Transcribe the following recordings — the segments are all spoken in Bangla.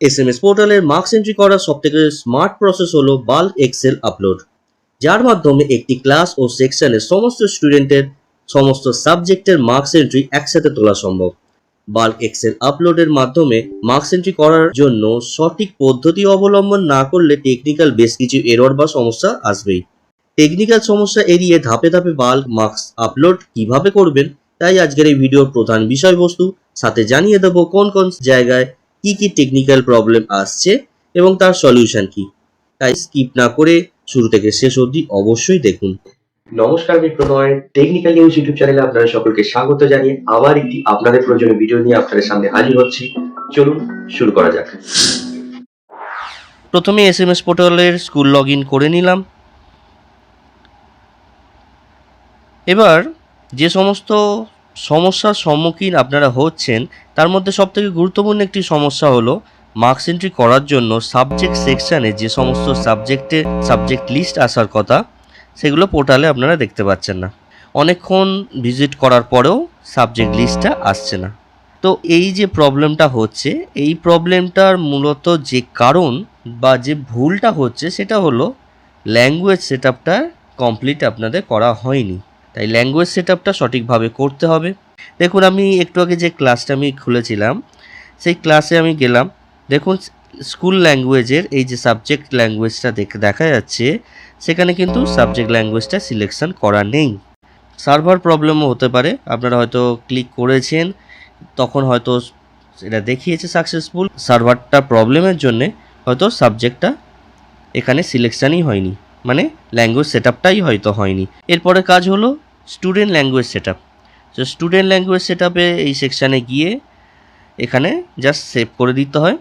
এসএমএস পোর্টালের মার্কস এন্ট্রি করার সবথেকে স্মার্ট প্রসেস হলো বাল্ক এক্সেল আপলোড, যার মাধ্যমে একটি ক্লাস ও সেকশনের সমস্ত স্টুডেন্টের সমস্ত সাবজেক্টের মার্কস এন্ট্রি একসাথে তোলা সম্ভব। বাল্ক এক্সেল আপলোডের মাধ্যমে মার্কস এন্ট্রি করার জন্য সঠিক পদ্ধতি অবলম্বন না করলে টেকনিক্যাল বেশ কিছু এরর বা সমস্যা আসবেই। টেকনিক্যাল সমস্যা এড়িয়ে ধাপে ধাপে বাল্ক মার্কস আপলোড কিভাবে করবেন, তাই আজকের এই ভিডিওর প্রধান বিষয়বস্তু, সাথে জানিয়ে দেব কোন কোন জায়গায় কি টেকনিক্যাল প্রবলেম আসছে এবং তার সলিউশন কি। তাই স্কিপ না করে শুরু থেকে শেষ অবধি অবশ্যই দেখুন। নমস্কার, আমি প্রণয় টেকনিক্যাল নিউজ ইউটিউব চ্যানেলে আপনাদের সকলকে স্বাগত জানিয়ে আবার একটি আপনাদের প্রয়োজনীয় ভিডিও নিয়ে আপনাদের সামনে হাজির হচ্ছি। চলুন শুরু করা যাক। প্রথমে এসএমএস পোর্টালের স্কুল লগ ইন করে নিলাম। এবার যে সমস্ত সমস্যার সম্মুখীন আপনারা হচ্ছেন তার মধ্যে সবথেকে গুরুত্বপূর্ণ একটি সমস্যা হলো মার্কস এন্ট্রি করার জন্য সাবজেক্ট সেকশানে যে সমস্ত সাবজেক্ট লিস্ট আসার কথা সেগুলো পোর্টালে আপনারা দেখতে পাচ্ছেন না। অনেকক্ষণ ভিজিট করার পরেও সাবজেক্ট লিস্টটা আসছে না। তো এই যে প্রবলেমটা হচ্ছে, এই প্রবলেমটার মূলত যে কারণ বা যে ভুলটা হচ্ছে সেটা হলো ল্যাঙ্গুয়েজ সেটআপটা কমপ্লিট আপনাদের করা হয়নি। তাই ল্যাঙ্গুয়েজ সেটআপটা সঠিকভাবে করতে হবে। দেখুন, আমি একটু আগে যে ক্লাসটা আমি খুলেছিলাম সেই ক্লাসে আমি গেলাম। দেখুন, স্কুল ল্যাঙ্গুয়েজের এই যে সাবজেক্ট ল্যাঙ্গুয়েজটা দেখা যাচ্ছে, সেখানে কিন্তু সাবজেক্ট ল্যাঙ্গুয়েজটা সিলেকশন করা নেই। সার্ভার প্রবলেমও হতে পারে, আপনারা হয়তো ক্লিক করেছেন তখন হয়তো এটা দেখিয়েছে সাকসেসফুল, সার্ভারটা প্রবলেমের জন্যে হয়তো সাবজেক্টটা এখানে সিলেকশানই হয়নি, মানে ল্যাঙ্গুয়েজ সেটআপটাই হয়তো হয়নি। এরপরে কাজ হলো স্টুডেন্ট ল্যাঙ্গুয়েজ সেটআপ। তো স্টুডেন্ট ল্যাঙ্গুয়েজ সেটআপে এই সেকশানে গিয়ে এখানে জাস্ট সেভ করে দিতে হয়।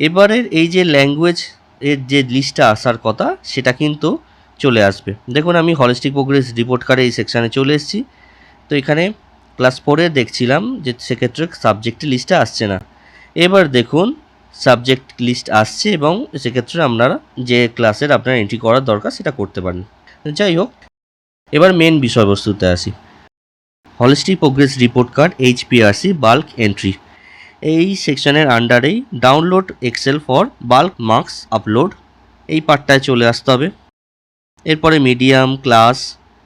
এবারের এই যে ল্যাঙ্গুয়েজ এর যে লিস্টটা আসার কথা সেটা কিন্তু চলে আসবে। দেখুন, আমি হলিস্টিক প্রোগ্রেস রিপোর্ট কার্ডে এই সেকশানে চলে এসেছি। তো এখানে ক্লাস 4-এ দেখছিলাম যে সেক্ষেত্রে সাবজেক্টের লিস্টটা আসছে না। এবার দেখুন সাবজেক্ট লিস্ট আসছে এবং সেক্ষেত্রে আপনারা যে ক্লাসের আপনার এন্ট্রি করার দরকার সেটা করতে পারেন। যাই হোক, এবার মেন বিষয়বস্তুতে আসি। Holistic progress report card HPRC bulk entry, এই সেকশনের আন্ডারেই download excel for bulk marks upload, এই পার্টটায় চলে আসতে হবে। এরপরে মিডিয়াম, ক্লাস,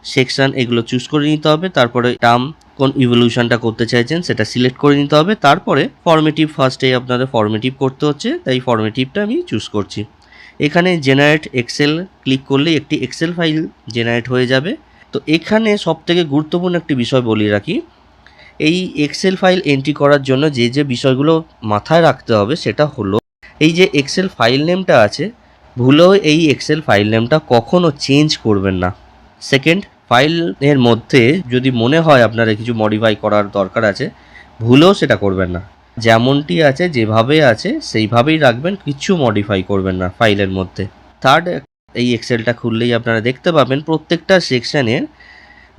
সেকশন এগুলো চুজ করে নিতে হবে। তারপরে টার্ম কোন ইভলিউশনটা করতে চাইছেন সেটা সিলেক্ট করে নিতে হবে। তারপরে ফর্মেটিভ, ফার্স্টেই আপনাদের ফর্মেটিভ করতে হচ্ছে, তাই ফর্মেটিভটা আমি চুজ করছি। এখানে জেনারেট এক্সেল ক্লিক করলেই একটি এক্সেল ফাইল জেনারেট হয়ে যাবে। তো এখানে সবথেকে গুরুত্বপূর্ণ একটি বিষয় বলে রাখি, এই এক্সেল ফাইল এন্ট্রি করার জন্য যে বিষয়গুলো মাথায় রাখতে হবে সেটা হলো, এই যে এক্সেল ফাইল নেমটা আছে, ভুলেও এই এক্সেল ফাইল নেমটা কখনো চেঞ্জ করবেন না। সেকেন্ড, ফাইলের মধ্যে যদি মনে হয় আপনারা কিছু মডিফাই করার দরকার আছে, ভুলেও সেটা করবেন না। যেমনটি আছে যেভাবে আছে সেইভাবেই রাখবেন, কিছু মডিফাই করবেন না ফাইলের মধ্যে। থার্ড, এই এক্সেলটা খুললেই আপনারা দেখতে পাবেন প্রত্যেকটা সেকশানের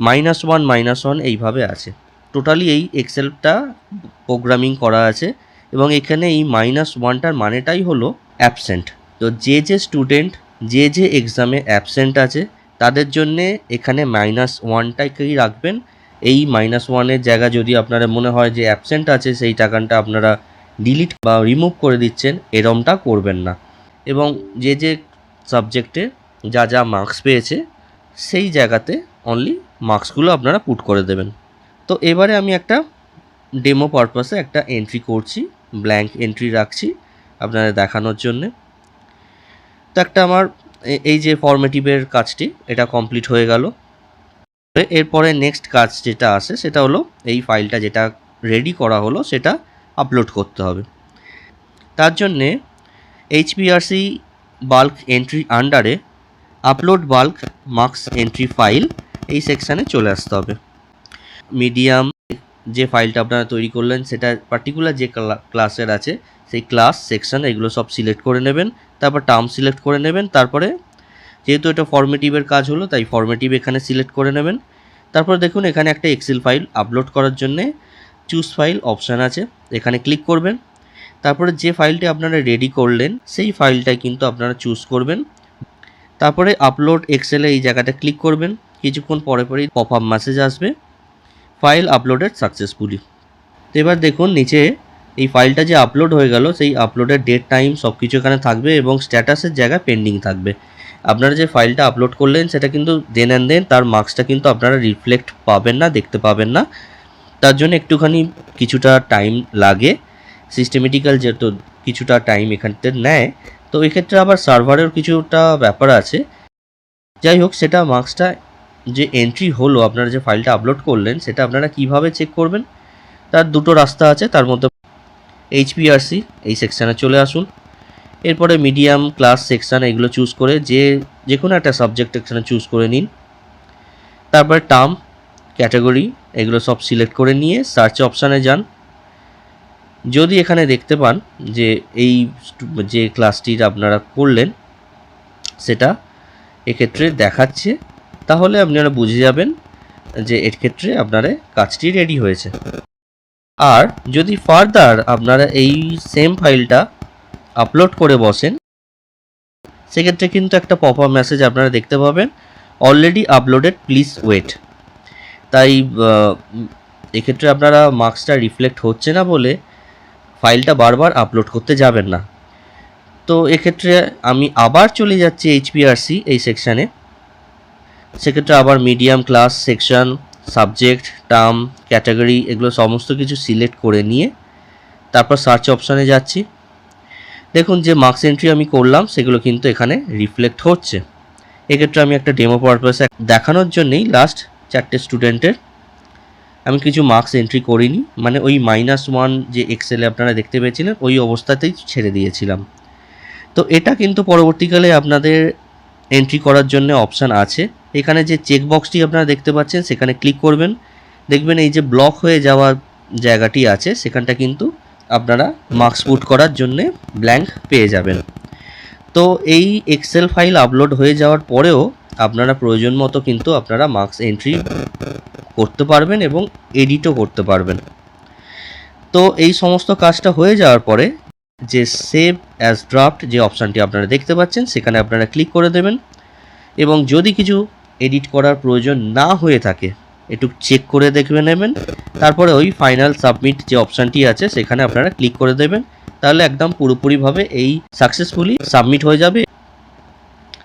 -1 এইভাবে আছে। টোটালি এই এক্সেলটা প্রোগ্রামিং করা আছে এবং এখানে এই -1টার মানেটাই হলো অ্যাবসেন্ট। তো যে স্টুডেন্ট যে এক্সামে অ্যাবসেন্ট আছে তাদের জন্যে এখানে -1টাকেই রাখবেন। এই -1-এর জায়গা যদি আপনারা মনে হয় যে অ্যাবসেন্ট আছে, সেই টাকাটা আপনারা ডিলিট বা রিমুভ করে দিচ্ছেন, এরমটা করবেন না। এবং যে সাবজেক্টে যা মার্কস পেয়েছে সেই জায়গাতে অনলি মার্কসগুলো আপনারা পুট করে দেবেন। তো এবারে আমি একটা ডেমো পারপাসে একটা এন্ট্রি করছি, ব্ল্যাঙ্ক এন্ট্রি রাখছি আপনাদের দেখানোর জন্যে। তো একটা আমার এই যে ফর্মেটিভের কাজটি এটা কমপ্লিট হয়ে গেল। এরপরে নেক্সট কাজ যেটা আসে সেটা হলো এই ফাইলটা যেটা রেডি করা হলো সেটা আপলোড করতে হবে। তার জন্যে HPRC বাল্ক এন্ট্রি আন্ডারে upload bulk marks entry file, এই সেকশানে চলে আসতে হবে। মিডিয়াম যে ফাইলটা আপনারা তৈরি করলেন সেটা পার্টিকুলার যে ক্লাসের আছে সেই ক্লাস, সেকশন এগুলো সব সিলেক্ট করে নেবেন। তারপর টার্ম সিলেক্ট করে নেবেন। তারপরে যেহেতু এটা ফর্মেটিভের কাজ হলো তাই ফর্মেটিভ এখানে সিলেক্ট করে নেবেন। তারপর দেখুন এখানে একটা এক্সেল ফাইল আপলোড করার জন্যে চুজ ফাইল অপশান আছে, এখানে ক্লিক করবেন। তারপরে যে ফাইলটি আপনারা রেডি করলেন সেই ফাইলটাই কিন্তু আপনারা চুজ করবেন। তারপরে আপলোড এক্সেলে এই জায়গাটা ক্লিক করবেন। কিছুক্ষণ পরেই পপ আপ মেসেজ আসবে, ফাইল আপলোডেড সাকসেসফুলি। তো এবার দেখুন নিচে এই ফাইলটা যে আপলোড হয়ে গেল সেই আপলোডের ডেট টাইম সব কিছু এখানে থাকবে এবং স্ট্যাটাসের জায়গায় পেন্ডিং থাকবে। আপনারা যে ফাইলটা আপলোড করলেন সেটা কিন্তু দেন অ্যান্ড দেন তার মার্কসটা কিন্তু আপনারা রিফ্লেক্ট পাবেন না, দেখতে পাবেন না। তার জন্য একটুখানি কিছুটা টাইম লাগে, সিস্টেমেটিক্যাল যেহেতু কিছুটা টাইম এখানতে নেয়। তো এক্ষেত্রে আবার সার্ভারের কিছুটা ব্যাপার আছে। যাই হোক, সেটা মার্কসটা যে এন্ট্রি হলো, আপনারা যে ফাইলটা আপলোড করলেন সেটা আপনারা কিভাবে চেক করবেন, তার দুটো রাস্তা আছে। তার মধ্যে HPRC এই সেকশানে চলে আসুন। এরপরে মিডিয়াম, ক্লাস, সেকশান এগুলো চুজ করে যে কোনো একটা সাবজেক্ট এখানে চুজ করে নিন। তারপরে টার্ম, ক্যাটাগরি এগুলো সব সিলেক্ট করে নিয়ে সার্চ অপশানে যান। যদি এখানে দেখতে পান যে এই যে ক্লাসটির আপনারা করলেন সেটা এক্ষেত্রে দেখাচ্ছে, তাহলে আপনারা বুঝে যাবেন যে এর ক্ষেত্রে আপনারা কাজটি রেডি হয়েছে। আর যদি ফার্দার আপনারা এই সেম ফাইলটা আপলোড করে বসেন, সেক্ষেত্রে কিন্তু একটা পপ আপ মেসেজ আপনারা দেখতে পাবেন, অলরেডি আপলোডেড, প্লিজ ওয়েট। তাই এক্ষেত্রে আপনারা মার্কসটা রিফ্লেক্ট হচ্ছে না বলে ফাইলটা বারবার আপলোড করতে যাবেন না। তো এক্ষেত্রে আমি আবার চলে যাচ্ছি HPRC এই সেকশানে। সেক্ষেত্রে আবার medium, class, section, subject, term, category এগুলো সমস্ত কিছু সিলেক্ট করে নিয়ে তারপর সার্চ অপশানে যাচ্ছি। দেখুন যে মার্কস এন্ট্রি আমি করলাম সেগুলো কিন্তু এখানে রিফ্লেক্ট হচ্ছে। এক্ষেত্রে আমি একটা ডেমো পারপাসে দেখানোর জন্যেই লাস্ট 4টে স্টুডেন্টের আমি কিছু মার্কস এন্ট্রি করিনি, মানে ওই -1 যে এক্সেলে আপনারা দেখতে পেয়েছিলেন ওই অবস্থাতেই ছেড়ে দিয়েছিলাম। তো এটা কিন্তু পরবর্তীকালে আপনাদের এন্ট্রি করার জন্য অপশান আছে। এখানে যে চেক বক্সটি আপনারা দেখতে পাচ্ছেন সেখানে ক্লিক করবেন, দেখবেন এই যে ব্লক হয়ে যাওয়ার জায়গাটি আছে সেখানটা কিন্তু আপনারা মার্কস পুট করার জন্যে ব্ল্যাঙ্ক পেয়ে যাবেন। তো এই এক্সেল ফাইল আপলোড হয়ে যাওয়ার পরেও আপনারা প্রয়োজন মতো কিন্তু আপনারা মার্কস এন্ট্রি করতে পারবেন এবং এডিটও করতে পারবেন। তো এই সমস্ত কাজটা হয়ে যাওয়ার পরে যে সেভ অ্যাজ ড্রাফট যে অপশানটি আপনারা দেখতে পাচ্ছেন সেখানে আপনারা ক্লিক করে দেবেন এবং যদি কিছু এডিট করার প্রয়োজন না হয়ে থাকে একটু চেক করে দেখবে নেবেন। তারপরে ওই ফাইনাল সাবমিট যে অপশানটি আছে সেখানে আপনারা ক্লিক করে দেবেন, তাহলে একদম পুরোপুরিভাবে এই সাকসেসফুলি সাবমিট হয়ে যাবে।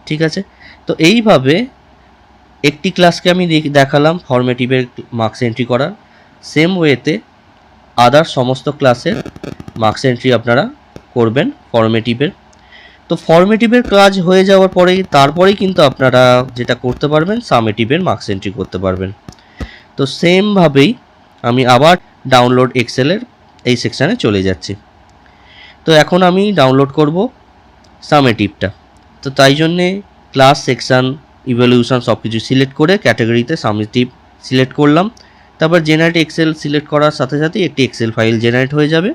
ঠিক আছে, তো এইভাবে একটি ক্লাসকে আমি দেখালাম ফরমেটিভের মার্কস এন্ট্রি করার, সেম ওয়েতে আদার সমস্ত ক্লাসের মার্কস এন্ট্রি আপনারা করবেন ফরমেটিভের। তো ফরমেটিভের কাজ হয়ে যাওয়ার পরেই তারপরেই কিন্তু আপনারা যেটা করতে পারবেন সামেটিভের মার্কস এন্ট্রি করতে পারবেন। তো সেমভাবেই আমি আবার ডাউনলোড এক্সেলের এই সেকশানে চলে যাচ্ছি। তো এখন আমি ডাউনলোড করব সামেটিভটা। তো তাই জন্যে ক্লাস, সেকশান, ইভ্যালুয়েশন সব কিছু সিলেক্ট করে ক্যাটাগরিতে সামেটিভ সিলেক্ট করলাম। তারপর জেনারেট এক্সেল সিলেক্ট করার সাথে সাথে একটি এক্সেল ফাইল জেনারেট হয়ে যাবে।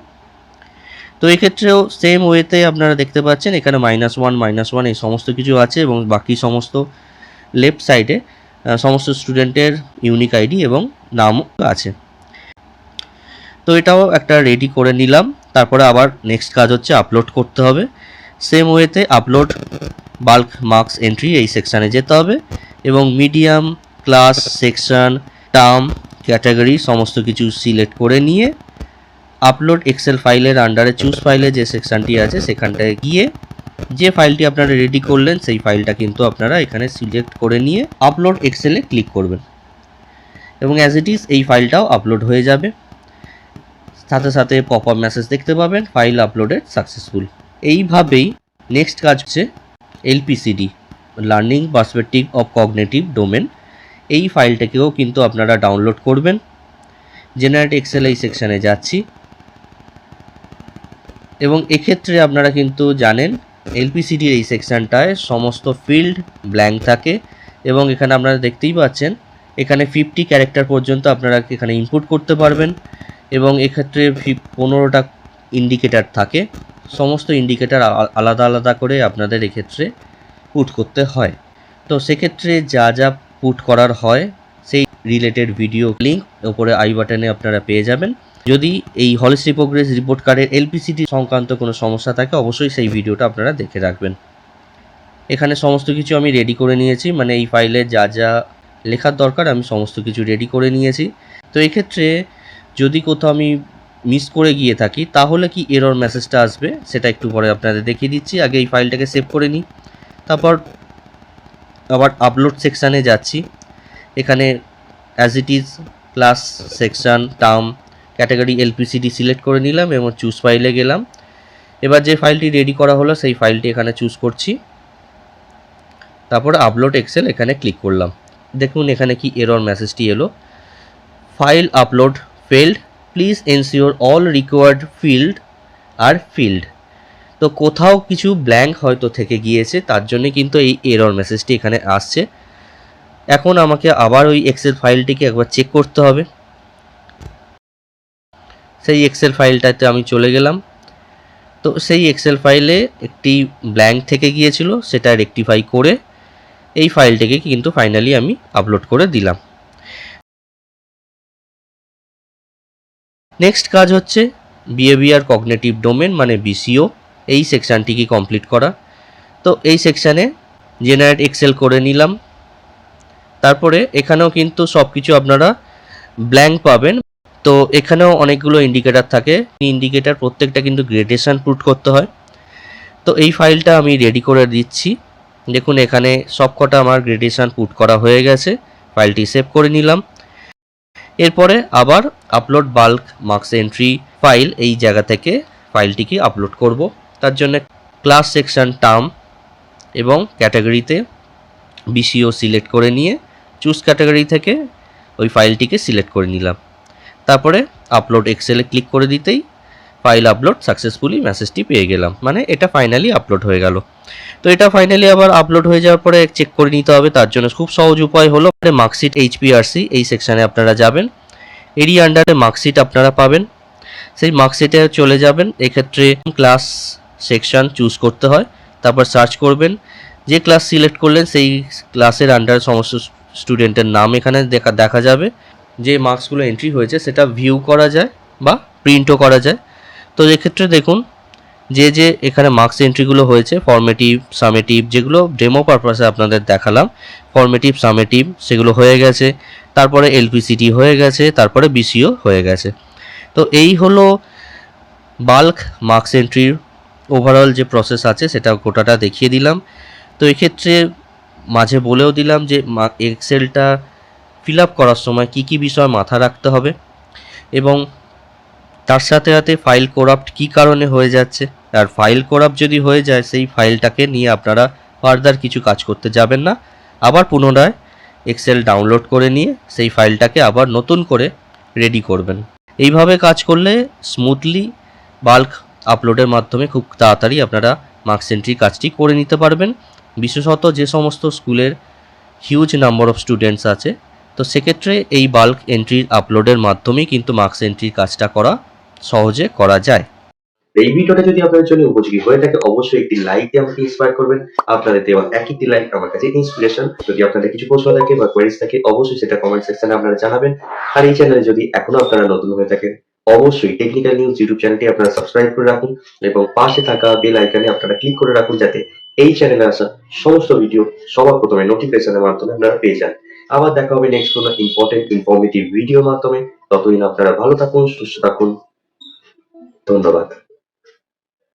তো এক্ষেত্রেও সেম ওয়েতে আপনারা দেখতে পাচ্ছেন এখানে -1 এই সমস্ত কিছু আছে এবং বাকি সমস্ত লেফট সাইডে সমস্ত স্টুডেন্টের ইউনিক আইডি এবং নামও আছে। তো এটাও একটা রেডি করে নিলাম। তারপরে আবার নেক্সট কাজ হচ্ছে আপলোড করতে হবে। সেম ওয়েতে আপলোড বাল্ক মার্কস এন্ট্রি এই সেকশানে যেতে হবে এবং medium, class, section, term, category সমস্ত কিছু সিলেক্ট করে নিয়ে আপলোড এক্সেল ফাইলের আন্ডারে চুজ ফাইলে যে সেকশানটি আছে সেখানটায় গিয়ে যে ফাইলটি আপনারা রেডি করলেন সেই ফাইলটা কিন্তু আপনারা এখানে সিলেক্ট করে নিয়ে আপলোড এক্সেলে ক্লিক করবেন এবং অ্যাজ ইট ইজ এই ফাইলটাও আপলোড হয়ে যাবে। সাথে সাথে পপ আপ মেসেজ দেখতে পাবেন, ফাইল আপলোডেড সাকসেসফুল। এইভাবেই নেক্সট কাজ হচ্ছে LPCD, learning perspective of cognitive domain. এই ফাইলটাকেও কিন্তু আপনারা ডাউনলোড করবেন। জেনারেট এক্সেল এই সেকশানে যাচ্ছি এবং এক্ষেত্রে আপনারা কিন্তু জানেন LPCDর এই সেকশানটায় সমস্ত ফিল্ড ব্ল্যাঙ্ক থাকে এবং এখানে আপনারা দেখতেই পাচ্ছেন এখানে 50 ক্যারেক্টার পর্যন্ত আপনারা এখানে ইনপুট করতে পারবেন এবং এক্ষেত্রে 15টা ইন্ডিকেটার থাকে। সমস্ত ইন্ডিকেটার আলাদা আলাদা করে আপনাদের এক্ষেত্রে পুট করতে হয়। তো সেক্ষেত্রে যা যা পুট করার হয় সেই রিলেটেড ভিডিও লিঙ্ক ওপরে আই বাটনে আপনারা পেয়ে যাবেন। যদি এই হলিস্টিক প্রোগ্রেস রিপোর্ট কার্ডের LPCD সংক্রান্ত কোনো সমস্যা থাকে অবশ্যই সেই ভিডিওটা আপনারা দেখে রাখবেন। এখানে সমস্ত কিছু আমি রেডি করে নিয়েছি, মানে এই ফাইলে যা যা লেখার দরকার আমি সমস্ত কিছু রেডি করে নিয়েছি। তো এক্ষেত্রে যদি কোথাও আমি মিস করে গিয়ে থাকি তাহলে কি এরর মেসেজটা আসবে সেটা একটু পরে আপনাদের দেখিয়ে দিচ্ছি। আগে এই ফাইলটাকে সেভ করে নিই, তারপর আবার আপলোড সেকশানে যাচ্ছি। এখানে as it is class section term category LPCD select করে নিলাম এবং চুজ ফাইলে গেলাম। এবার যে ফাইলটি রেডি করা হলো সেই ফাইলটি এখানে চুজ করছি, তারপরে আপলোড এক্সেল এখানে ক্লিক করলাম। দেখুন এখানে কি এরর মেসেজটি এলো, file upload failed, please ensure all required field are filled. তো কোথাও কিছু ব্ল্যাঙ্ক হয়তো থেকে গিয়েছে, তার জন্য কিন্তু এই এরর মেসেজটি এখানে আসছে। এখন আমাকে আবার ওই এক্সেল ফাইলটিকে একবার চেক করতে হবে। সেই এক্সেল ফাইলটাতে আমি চলে গেলাম। তো সেই এক্সেল ফাইলে একটি ব্ল্যাঙ্ক থেকে গিয়েছিল, সেটা রেকটিফাই করে এই ফাইলটিকে কিন্তু ফাইনালি আমি আপলোড করে দিলাম। নেক্সট কাজ হচ্ছে বিহেভিয়ার কগনিটিভ ডোমেন মানে বিসিও, এই সেকশানটিকে কমপ্লিট করা। তো এই সেকশানে জেনারেট এক্সেল করে নিলাম। তারপরে এখানেও কিন্তু সব কিছু আপনারা ব্ল্যাঙ্ক পাবেন। তো এখানেও অনেকগুলো ইন্ডিকেটার থাকে, ইন্ডিকেটার প্রত্যেকটা কিন্তু গ্রেডেশন পুট করতে হয়। তো এই ফাইলটা আমি রেডি করে দিচ্ছি। দেখুন এখানে সবকটা আমার গ্রেডেশন পুট করা হয়ে গেছে, ফাইলটি সেভ করে নিলাম। এরপরে আবার upload bulk marks entry file, এই জায়গা থেকে ফাইলটিকে আপলোড করব। তার জন্য ক্লাস সেকশন টার্ম এবং ক্যাটাগরিতে বিসিও সিলেক্ট করে নিয়ে চুজ ক্যাটাগরি থেকে ওই ফাইলটিকে সিলেক্ট করে নিলাম। তারপরে আপলোড এক্সেলে ক্লিক করে দিতেই ফাইল আপলোড সাকসেসফুলি মেসেজটি পেয়ে গেলাম, মানে এটা ফাইনালি আপলোড হয়ে গেল। তো এটা ফাইনালি আবার আপলোড হয়ে যাওয়ার পরে চেক করে নিতে হবে, তার জন্য খুব সহজ উপায় হলো মার্কশিট এইচপিআরসি এই সেকশানে আপনারা যাবেন, এরই আন্ডারে মার্কশিট আপনারা পাবেন, সেই মার্কশিটে চলে যাবেন। এক্ষেত্রে ক্লাস সেকশন চুজ করতে হয়, তারপর সার্চ করবেন, যে ক্লাস সিলেক্ট করলেন সেই ক্লাসের আন্ডারে সমস্ত স্টুডেন্টের নাম এখানে দেখা যাবে। যে মার্কসগুলো এন্ট্রি হয়েছে সেটা ভিউ করা যায় বা প্রিন্টও করা যায়। তো এক্ষেত্রে দেখুন যে এখানে মার্কস এন্ট্রিগুলো হয়েছে ফর্মেটিভ সামেটিভ, যেগুলো ডেমো পারপাসে আপনাদের দেখালাম, ফর্মেটিভ সামেটিভ সেগুলো হয়ে গেছে, তারপরে এলপিসিডি হয়ে গেছে, তারপরে বিসিও হয়ে গেছে। তো এই হলো বাল্ক মার্কস এন্ট্রির ওভারঅল যে প্রসেস আছে সেটা গোটাটা দেখিয়ে দিলাম। তো এক্ষেত্রে মাঝে বলেও দিলাম যে এক্সেলটা ফিল আপ করার সময় কী কী বিষয় মাথা রাখতে হবে, এবং তার সাথে সাথে ফাইল করাপ্ট কী কারণে হয়ে যাচ্ছে। আর ফাইল করাপ্ট যদি হয়ে যায় সেই ফাইলটাকে নিয়ে আপনারা ফার্দার কিছু কাজ করতে যাবেন না, আবার পুনরায় এক্সেল ডাউনলোড করে নিয়ে সেই ফাইলটাকে আবার নতুন করে রেডি করবেন। এইভাবে কাজ করলে স্মুথলি বাল্ক আপলোডের মাধ্যমে খুব তাড়াতাড়ি আপনারা মার্কস এন্ট্রি কাজটি করে নিতে পারবেন। বিশেষত যে সমস্ত স্কুলের হিউজ নাম্বার অফ স্টুডেন্টস আছে, তো সেক্ষেত্রে এই বাল্ক এন্ট্রির আপলোডের মাধ্যমেই কিন্তু মার্কস এন্ট্রির কাজটা সহজে করা যায়। এই ভিডিওটা যদি আপনাদের জন্য উপযোগী হয়ে থাকে অবশ্যই একটি লাইক দিয়ে আমাকে ইন্সপায়ার করবেন। আপনাদের দেওয়া একটি লাইক আমার কাছে ইন্সপিরেশন। যদি আপনাদের কিছু প্রশ্ন থাকে বা কোয়েরিজ থাকে অবশ্যই সেটা কমেন্ট সেকশনে আপনারা জানাবেন। আর এই চ্যানেলে যদি এখনো আপনারা নতুন হয়ে থাকেন অবশ্যই টেকনিক্যাল নিউজ ইউটিউব চ্যানেলটি আপনারা সাবস্ক্রাইব করে রাখুন এবং পাশে থাকা বেল আইকনে আপনারা ক্লিক করে রাখুন, যাতে এই চ্যানেলে আসা সমস্ত ভিডিও সবার প্রথমে নোটিফিকেশনের মাধ্যমে আপনারা পেয়ে যান। আবার দেখা হবে নেক্সট কোনো ইম্পর্টেন্ট ইনফরমেটিভ ভিডিওর মাধ্যমে। ততদিন আপনারা ভালো থাকুন, সুস্থ থাকুন। ধন্যবাদ।